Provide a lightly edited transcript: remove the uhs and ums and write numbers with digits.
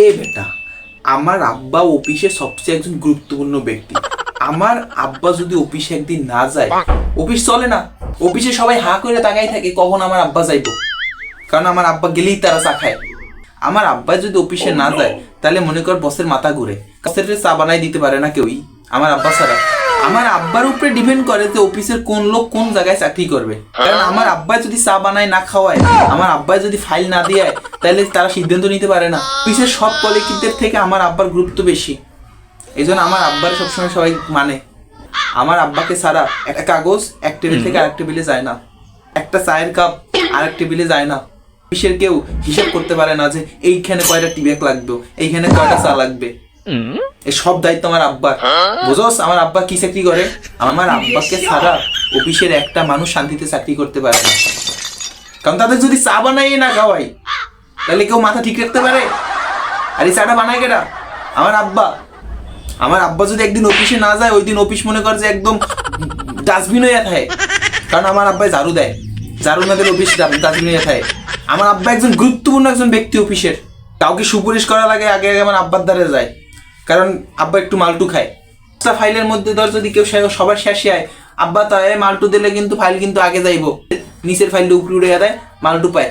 এ বেটা, আমার আব্বা অফিসে সবচেয়ে একজন গুরুত্বপূর্ণ ব্যক্তি। আমার আব্বা যদি অফিসে একদিন না যায়, অফিস চলে না। অফিসে সবাই হাঁ করে তাকাই থাকে কখন আমার আব্বা যাইব, কারণ আমার আব্বা গেলেই তারা চা খায়। আমার আব্বা যদি অফিসে না যায়, তাহলে মনে কর বসের মাথা ঘুরে, বসের চা বানাই দিতে পারে না কেউই আমার আব্বা ছাড়া। আমার আব্বার উপরে ডিপেন্ড করে যে অফিসের কোন লোক কোন জায়গায় চাকরি করবে। কারণ আমার আব্বা যদি চা বানায় না খাওয়ায়, আমার আব্বা যদি ফাইল না দিয়ে, তাহলে তারা সিদ্ধান্ত নিতে পারে না। অফিসের সব কলিগদের থেকে আমার আব্বার গুরুত্ব বেশি। এই জন্য আমার আব্বার সবসময় সবাই মানে। আমার আব্বাকে ছাড়া একটা কাগজ এক টেবিল থেকে আরেক টেবিলে যায় না, একটা চায়ের কাপ আরেক টেবিলে যায় না। অফিসের কেউ হিসাব করতে পারে না যে এইখানে কয়টা টি ব্যাগ লাগবে, এইখানে কয়টা চা লাগবে। এই সব দায়িত্ব আমার আব্বার। বুঝোস আমার আব্বা কি চাকরি করে? আমার আব্বাকে ছাড়া অফিসের একটা মানুষ শান্তিতে চাকরি করতে পারে না। কারণ তাদের যদি চা বানাই না খাওয়াই, তাহলে কেউ মাথা ঠিক রাখতে পারে? আর এই চাটা বানায় কেটা? আমার আব্বা। আমার আব্বা যদি একদিন অফিসে না যায়, ওই দিন অফিস মনে কর যে একদম ডাস্টবিন হয়ে থাকে। কারণ আমার আব্বাই ঝাড়ু দেয়, ঝাড়ু না দিলে অফিস ডাস্টবিন হয়ে থাকে। আমার আব্বা একজন গুরুত্বপূর্ণ একজন ব্যক্তি অফিসের। কাউকে সুপারিশ করা লাগে আগে আগে আমার আব্বার দ্বারে যায়, কারণ আব্বা একটু মালটু খায়। ফাইলের মধ্যে ধর যদি কেউ সবার শেষে আয়, আব্বা তাই মালটু দিলে কিন্তু ফাইল কিন্তু আগে যাইব, নিচের ফাইলটা উপরে উড়ে দেয়, মালটু পায়।